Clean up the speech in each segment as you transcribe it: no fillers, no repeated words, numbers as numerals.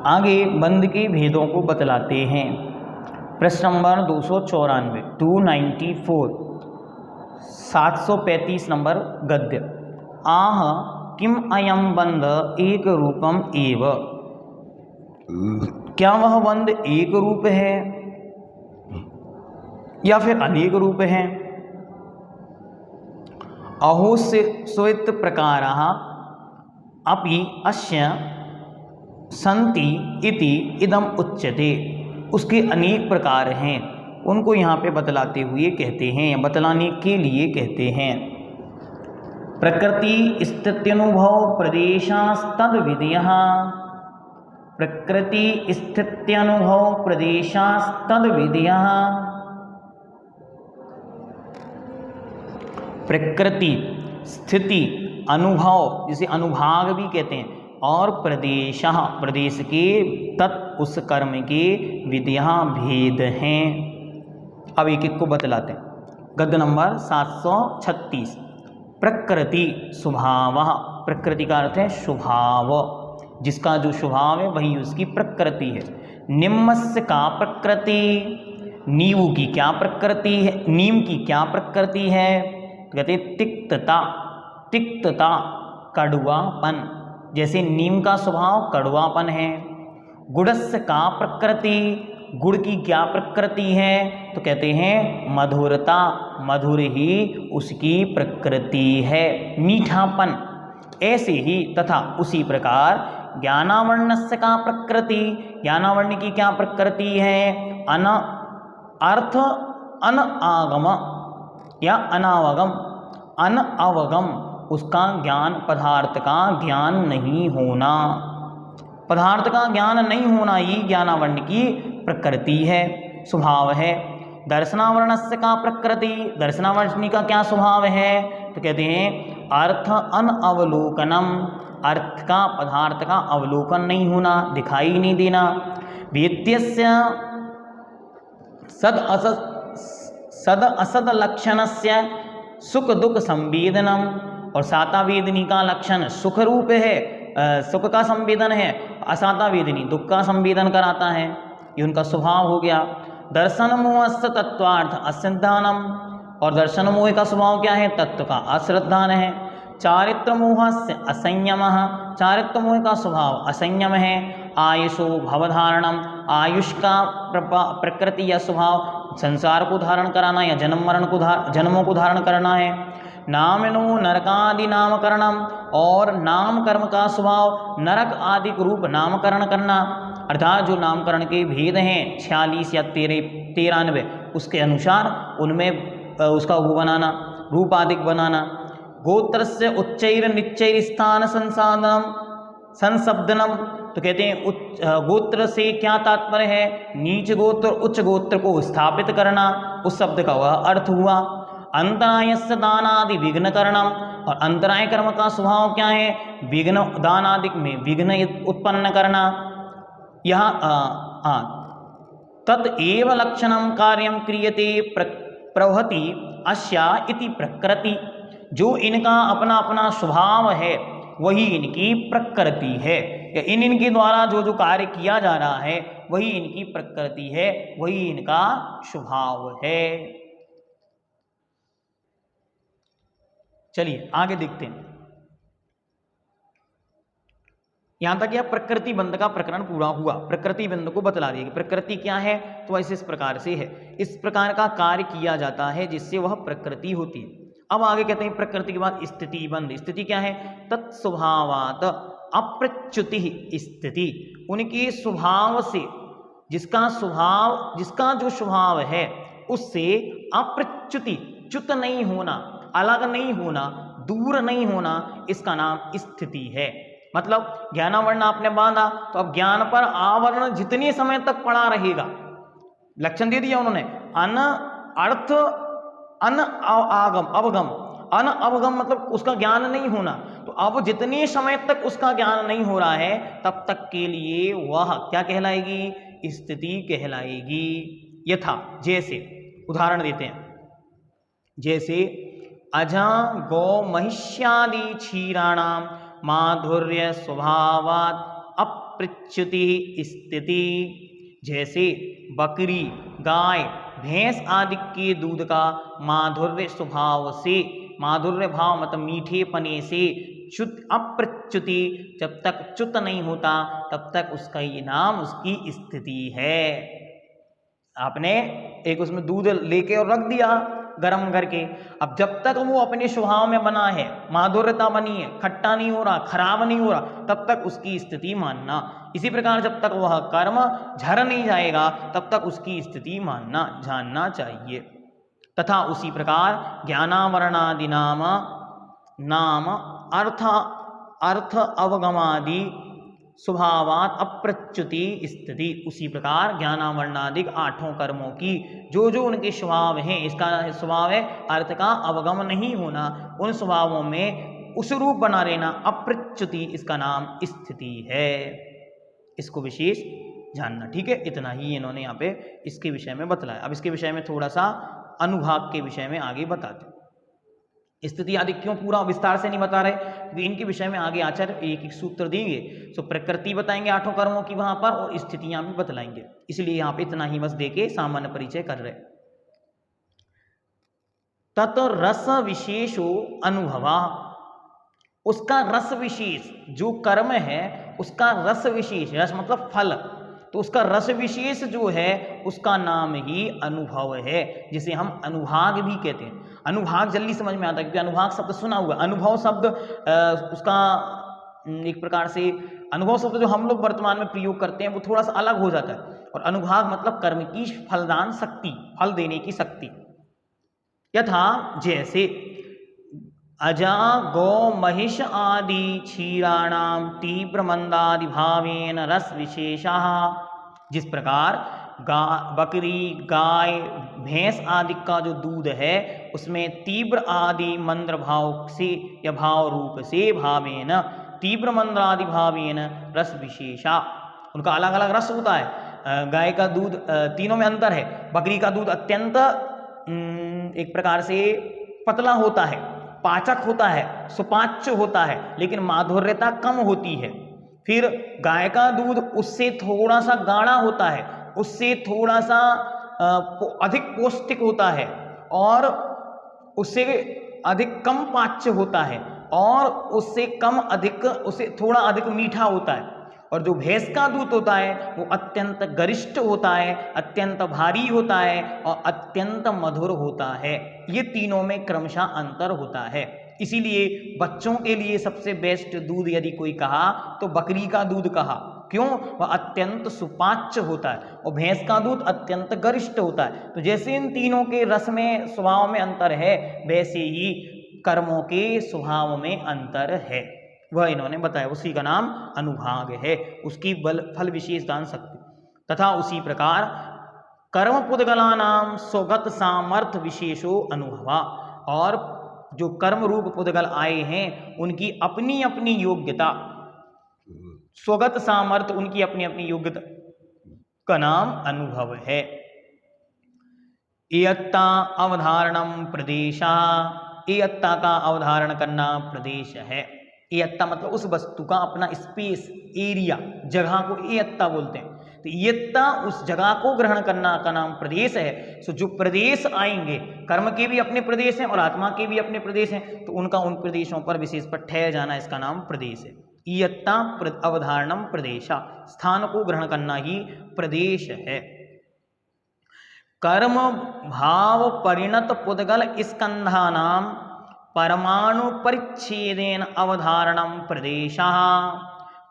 आगे बंद के भेदों को बतलाते हैं। प्रश्न नंबर 294 294 735 नंबर गद्य। आह किम अयम बंद एक रूपम एव, क्या वह बंद एक रूप है या फिर अनेक रूप है। अहो स्वित प्रकाराः अपि अस्य सन्ति इति इदम उच्यते, उसके अनेक प्रकार हैं, उनको यहाँ पे बतलाते हुए कहते हैं या बतलाने के लिए कहते हैं। प्रकृति स्थित्यनुभव प्रदेशास्तद विधयः, प्रकृति स्थित्यनुभव प्रदेशास्तद विधयः। प्रकृति स्थिति अनुभव जिसे अनुभाग भी कहते हैं और प्रदेश प्रदेश के तत् उस कर्म के विधियाँ भेद हैं। अब एक एक को बतलाते हैं। गद्य नंबर 736 प्रकृति स्वभाव, प्रकृति का अर्थ है स्वभाव, जिसका जो स्वभाव है वही उसकी प्रकृति है। निम्नस्य का प्रकृति, नींव की क्या प्रकृति है, नीम की क्या प्रकृति है, कहते तिक्तता, तिक्तता कड़वापन, जैसे नीम का स्वभाव कड़वापन है। गुड़स्य का प्रकृति, गुड़ की क्या प्रकृति है, तो कहते हैं मधुरता, मधुर ही उसकी प्रकृति है, मीठापन। ऐसे ही तथा उसी प्रकार ज्ञानावर्णस्य का प्रकृति, ज्ञानावर्ण की क्या प्रकृति है, अर्थ अनागम या अनावगम, अनअवगम, उसका ज्ञान पदार्थ का ज्ञान नहीं होना, पदार्थ का ज्ञान नहीं होना ही ज्ञानावर्ण की प्रकृति है, स्वभाव है। दर्शनावरणस्य का प्रकृति, दर्शनावर्ण का क्या स्वभाव है, तो कहते हैं अर्थ अनअवलोकनम, अर्थ का पदार्थ का अवलोकन नहीं होना, दिखाई नहीं देना। वेद्यस्य सद असद लक्षणस्य सुख दुख संवेदनम, और साता वेदनी का लक्षण सुख रूप है, सुख का संवेदन है, असाता वेदनी दुख का संवेदन कराता है, ये उनका स्वभाव हो गया। दर्शन मोहस्य तत्वार्थ अश्रद्धानम, और दर्शन मोह का स्वभाव क्या है, तत्व का अश्रद्धान है। चारित्र मोहस्य असंयमः, चारित्र मोह का स्वभाव असंयम है। आयुषो भवधारणम, आयुष का प्रकृति या स्वभाव संसार को धारण कराना या जन्म मरण को जन्मों को धारण करना है। नामिनो नरकादि नामकरणम, और नाम कर्म का स्वभाव नरक आदि रूप नामकरण करना, अर्थात जो नामकरण के भेद हैं 46 या 93, उसके अनुसार उनमें उसका वो बनाना, रूप आदि बनाना। गोत्र से उच्चैर निच्चैर स्थान संसाधनम संशब्दनम, तो कहते हैं गोत्र से क्या तात्पर्य है, नीच गोत्र उच्च गोत्र को स्थापित करना, उस शब्द का वह अर्थ हुआ। अंतरायस्य दानादि विघ्न करणम, और अंतराय कर्म का स्वभाव क्या है, विघ्न दानादि में विघ्न उत्पन्न करना। यहाँ तत्एव लक्षणम कार्यम क्रियते प्रवहति अस्या इति प्रकृति, जो इनका अपना अपना स्वभाव है वही इनकी प्रकृति है, या इनके द्वारा जो जो कार्य किया जा रहा है वही इनकी प्रकृति है, वही इनका स्वभाव है। चलिए आगे देखते हैं। यहां तक यह प्रकृति बंध का प्रकरण पूरा हुआ, प्रकृति बंध को बतला दिया कि प्रकृति क्या है, तो ऐसे इस प्रकार से है, इस प्रकार का कार्य किया जाता है जिससे वह प्रकृति होती है। अब आगे कहते हैं प्रकृति के बाद स्थिति बंध। स्थिति क्या है, तत्स्वभावात् अप्रच्युति स्थिति, उनके स्वभाव से, जिसका जो स्वभाव है उससे अप्रच्युति, च्युत नहीं होना, अलग नहीं होना, दूर नहीं होना, इसका नाम स्थिति है। मतलब ज्ञानावरण आपने बांधा तो अब ज्ञान पर आवरण जितने समय तक पड़ा रहेगा, लक्षण दे दिया उन्होंने, अन अर्थ अन आगम अवगम, अन अवगम मतलब उसका ज्ञान नहीं होना, तो अब जितने समय तक उसका ज्ञान नहीं हो रहा है तब तक के लिए वह क्या कहलाएगी, स्थिति कहलाएगी। यथा, जैसे उदाहरण देते हैं, जैसे अजा गौ महिष्यादि क्षीराणाम माधुर्य स्वभावात् अपृच्युति स्थिति। जैसे बकरी, गाय, भैंस आदि के दूध का माधुर्य स्वभाव से, माधुर्य भाव मतलब मीठे पने से, च्युत अप्रच्युति, जब तक च्युत नहीं होता तब तक उसका ये नाम उसकी स्थिति है। आपने एक उसमें दूध लेके और रख दिया गर्म करके, अब जब तक वो अपने स्वभाव में बना है, माधुर्यता बनी है, खट्टा नहीं हो रहा, खराब नहीं हो रहा, तब तक उसकी स्थिति मानना। इसी प्रकार जब तक वह कर्म झर नहीं जाएगा तब तक उसकी स्थिति मानना, जानना चाहिए। तथा उसी प्रकार ज्ञानावरणादि नाम अर्थ अवगमादि स्वभावात अप्रच्युति स्थिति। उसी प्रकार ज्ञानावरणादिक आठों कर्मों की जो जो उनके स्वभाव हैं, इसका स्वभाव है अर्थ का अवगम नहीं होना, उन स्वभावों में उस रूप बना रहना, अप्रच्युति इसका नाम स्थिति है। इसको विशेष जानना, ठीक है। इतना ही इन्होंने यहाँ पे इसके विषय में बतलाया। अब इसके विषय में थोड़ा सा अनुभाग के विषय में आगे बताते हैं। स्थिति आदि क्यों पूरा विस्तार से नहीं बता रहे, क्योंकि इनके विषय में आगे आचार्य एक एक सूत्र देंगे। तो प्रकृति बताएंगे आठों कर्मों की वहां पर, और स्थितियां भी बतलाएंगे, इसलिए यहाँ पे इतना ही बस देके सामान्य परिचय कर रहे। तत् रस विशेषो अनुभवा, उसका रस विशेष जो कर्म है उसका रस विशेष, रस मतलब फल, तो उसका रस विशेष जो है उसका नाम ही अनुभव है, जिसे हम अनुभाग भी कहते हैं। अनुभाग जल्दी समझ में आता है क्योंकि अनुभाग शब्द सुना हुआ, अनुभव शब्द उसका एक प्रकार से अनुभव शब्द जो हम लोग वर्तमान में प्रयोग करते हैं वो थोड़ा सा अलग हो जाता है, और अनुभाग मतलब कर्म की फलदान शक्ति, फल देने की शक्ति। यथा जैसे अजा गौ महिष आदि क्षीराणाम तीव्र मंदादि भावेन रस विशेषा, जिस प्रकार बकरी, गाय, भैंस आदि का जो दूध है उसमें तीव्र आदि मंद्र भाव से या भाव रूप से भावेन, तीव्र मंद्र आदि भावेन रस विशेषा, उनका अलग अलग रस होता है। गाय का दूध, तीनों में अंतर है, बकरी का दूध अत्यंत एक प्रकार से पतला होता है, पाचक होता है, सुपाच्य होता है, लेकिन माधुर्यता कम होती है। फिर गाय का दूध उससे थोड़ा सा गाढ़ा होता है, उससे थोड़ा सा अधिक पौष्टिक होता है, और उससे अधिक कम पाच्य होता है, और उससे थोड़ा अधिक मीठा होता है। और जो भैंस का दूध होता है वो अत्यंत गरिष्ठ होता है, अत्यंत भारी होता है और अत्यंत मधुर होता है। ये तीनों में क्रमशः अंतर होता है। इसीलिए बच्चों के लिए सबसे बेस्ट दूध यदि कोई कहा तो बकरी का दूध कहा, क्यों? वह अत्यंत सुपाच्य होता है, और भैंस का दूध अत्यंत गरिष्ठ होता है। तो जैसे इन तीनों के रस में, स्वभाव में अंतर है, वैसे ही कर्मों के स्वभाव में अंतर है, वह इन्होंने बताया, उसी का नाम अनुभाग है, उसकी फल विशेष दान शक्ति। तथा उसी प्रकार कर्म पुद्गला नाम स्वगत सामर्थ्य विशेषो अनुभवा, और जो कर्म रूप पुद्गल आए हैं उनकी अपनी अपनी योग्यता, स्वगत सामर्थ्य, उनकी अपनी अपनी योग्यता का नाम अनुभव है। एयत्ता अवधारणम प्रदेशा, एयत्ता का अवधारण करना प्रदेश है। एयत्ता मतलब उस वस्तु का अपना स्पेस, एरिया, जगह को एयत्ता बोलते हैं। तो एयत्ता उस जगह को ग्रहण करना का नाम प्रदेश है। सो जो प्रदेश आएंगे, कर्म के भी अपने प्रदेश हैं और आत्मा के भी अपने प्रदेश हैं, तो उनका उन प्रदेशों पर विशेष पर ठहर जाना, इसका नाम प्रदेश है। इयत्ता अवधारणम प्रदेशा, स्थान को ग्रहण करना ही प्रदेश है। कर्म भाव परिणत पुद्गल स्कंधा नाम परमाणु परिच्छेदेन अवधारणम प्रदेशा,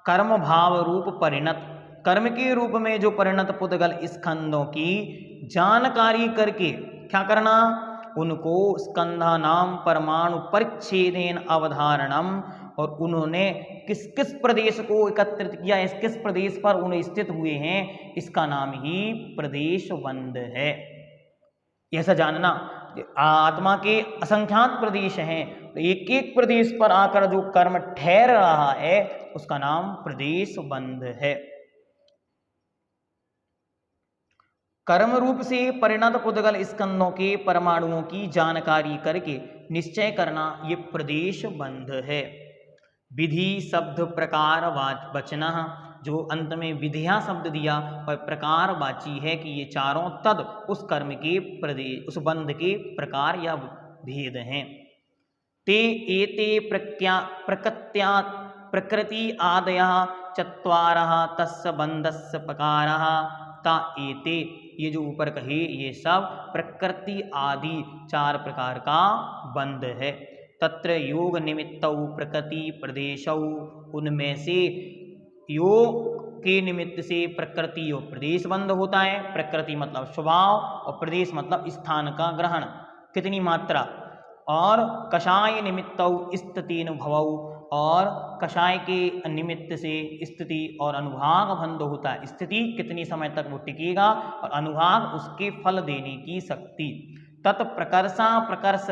कर्म भाव रूप परिणत, कर्म के रूप में जो परिणत पुद्गल स्कंधों की जानकारी करके क्या करना, उनको स्कंधा नाम परमाणु परिच्छेदेन अवधारणम, और उन्होंने किस किस प्रदेश को एकत्रित किया, इस किस प्रदेश पर उन्हें स्थित हुए हैं, इसका नाम ही प्रदेश बंध है। ऐसा जानना, आत्मा के असंख्यात प्रदेश हैं, तो एक एक प्रदेश पर आकर जो कर्म ठहर रहा है उसका नाम प्रदेश बंध है। कर्म रूप से परिणत पुद्गल स्कंधों के परमाणुओं की जानकारी करके निश्चय करना, ये प्रदेश बंध है। विधि शब्द प्रकार वचन जो अंत में विधिया शब्द दिया वह प्रकारवाची है कि ये चारों तद उस कर्म के प्रदेश उस बंध के प्रकार या भेद हैं। ते एते प्रकृत्या प्रकृति आदयः चत्वारः तस्य बंधस्य प्रकारः। ता एते, ये जो ऊपर कहे ये सब प्रकृति आदि 4 प्रकार का बंध है। तत्र योग निमित्तौ प्रकृति प्रदेशौ, उनमें से योग के निमित्त से प्रकृति और प्रदेश बंध होता है। प्रकृति मतलब स्वभाव और प्रदेश मतलब स्थान का ग्रहण, कितनी मात्रा। और कषाय निमित्तौ स्थितिनुभवौ, और कषाय के निमित्त से स्थिति और अनुभाग बंध होता है। स्थिति कितनी समय तक वो टिकेगा और अनुभाग उसके फल देने की शक्ति। तत्प्रकर्षा प्रकर्ष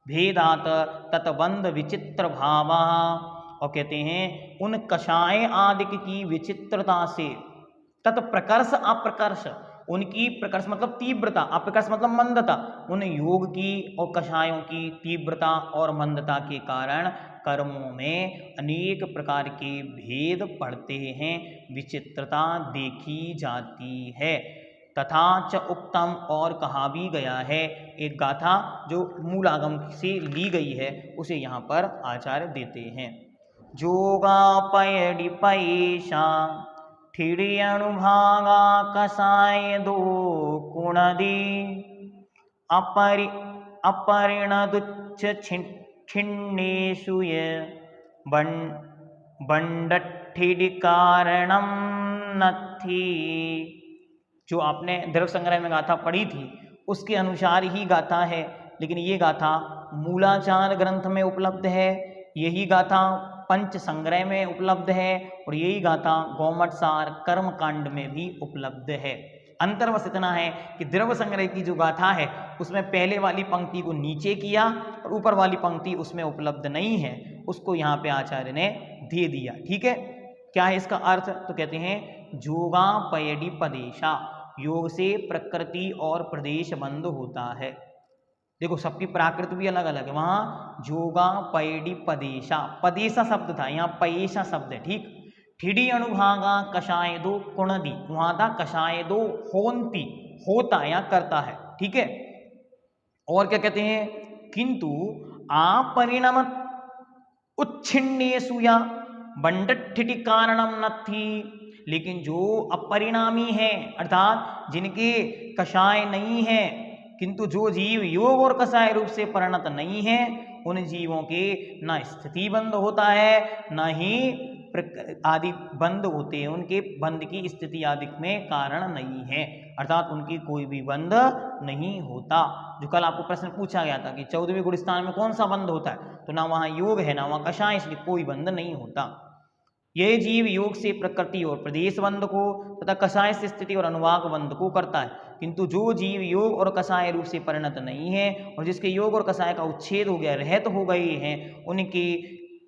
भेदात तत्बंध विचित्र भाव, और कहते हैं उन कषाय आदि की विचित्रता से, तत्प्रकर्ष अप्रकर्ष, उनकी प्रकर्ष मतलब तीव्रता, अप्रकर्ष मतलब मंदता, उन योग की और कषायों की तीव्रता और मंदता के कारण कर्मों में अनेक प्रकार के भेद पड़ते हैं, विचित्रता देखी जाती है। तथा च उक्तम, और कहा भी गया है, एक गाथा जो मूलागम से ली गई है उसे यहाँ पर आचार्य देते हैं। जोगापयडि पैषा ठिड़ि अनुभागा कषाय दो कुणदी, अपरिणदुच्च छिन्नेषु बंडठिड़ि कारणम नथि। जो आपने द्रव्य संग्रह में गाथा पढ़ी थी उसके अनुसार ही गाथा है, लेकिन ये गाथा मूलाचार ग्रंथ में उपलब्ध है, यही गाथा पंच संग्रह में उपलब्ध है, और यही गाथा गौमटसार कर्म कांड में भी उपलब्ध है। अंतर बस इतना है कि द्रव्य संग्रह की जो गाथा है उसमें पहले वाली पंक्ति को नीचे किया और ऊपर वाली पंक्ति उसमें उपलब्ध नहीं है, उसको यहाँ पे आचार्य ने दे दिया। ठीक है, क्या है इसका अर्थ? तो कहते हैं जोगापयडि पदेशा, योग से प्रकृति और प्रदेश बंद होता है। देखो सबकी प्राकृत भी अलग अलग है। वहाँ जोगापयडि पदेशा, पदेशा शब्द था, यहाँ पयेशा शब्द है। ठीक, ठिड़ि अनुभागा कषाय दो कुणदी, वहाँ था कषाय दो होन्ति, होता या करता है। ठीक है, और क्या कहते हैं, किंतु अपरिणम उच्छिन्नेषु या बंडठिड़ि कारणम नथि, लेकिन जो अपरिणामी है अर्थात जिनके कषाय नहीं है, किंतु जो जीव योग और कषाय रूप से परिणत नहीं है, उन जीवों के न स्थिति बंद होता है न ही आदि बंद होते हैं, उनके बंद की स्थिति आदि में कारण नहीं है, अर्थात उनकी कोई भी बंद नहीं होता। जो कल आपको प्रश्न पूछा गया था कि 14वें गुणस्थान में कौन सा बंद होता है, तो ना वहाँ योग है ना वहाँ कषाय, इसलिए कोई बंद नहीं होता। यह जीव योग से प्रकृति और प्रदेश बंध को तथा कषाय से स्थिति और अनुभाग बंध को करता है, किंतु जो जीव योग और कषाय रूप से परिणत नहीं है और जिसके योग और कषाय का उच्छेद हो गया, रहत हो गए हैं, उनके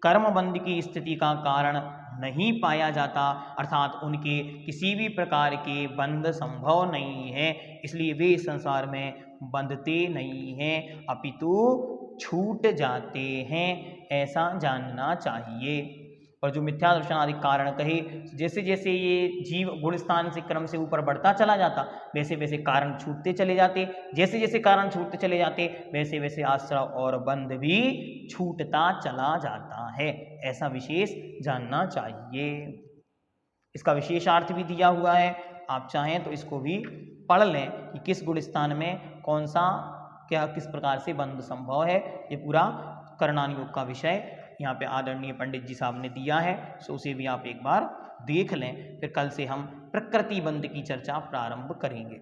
कर्म बंध की स्थिति का कारण नहीं पाया जाता, अर्थात उनके किसी भी प्रकार के बंध संभव नहीं है, इसलिए वे इस संसार में बंधते नहीं हैं अपितु छूट जाते हैं, ऐसा जानना चाहिए। और जो मिथ्या दर्शन आदि कारण कहे, जैसे जैसे ये जीव गुणस्थान से क्रम से ऊपर बढ़ता चला जाता, वैसे वैसे कारण छूटते चले जाते, जैसे जैसे कारण छूटते चले जाते वैसे वैसे आश्रय और बंध भी छूटता चला जाता है, ऐसा विशेष जानना चाहिए। इसका विशेषार्थ भी दिया हुआ है, आप चाहें तो इसको भी पढ़ लें कि किस गुणस्थान में कौन सा क्या किस प्रकार से बंध संभव है। ये पूरा करणान योग का विषय यहाँ पे आदरणीय पंडित जी साहब ने दिया है, सो उसे भी आप एक बार देख लें। फिर कल से हम प्रकृति बंध की चर्चा प्रारंभ करेंगे।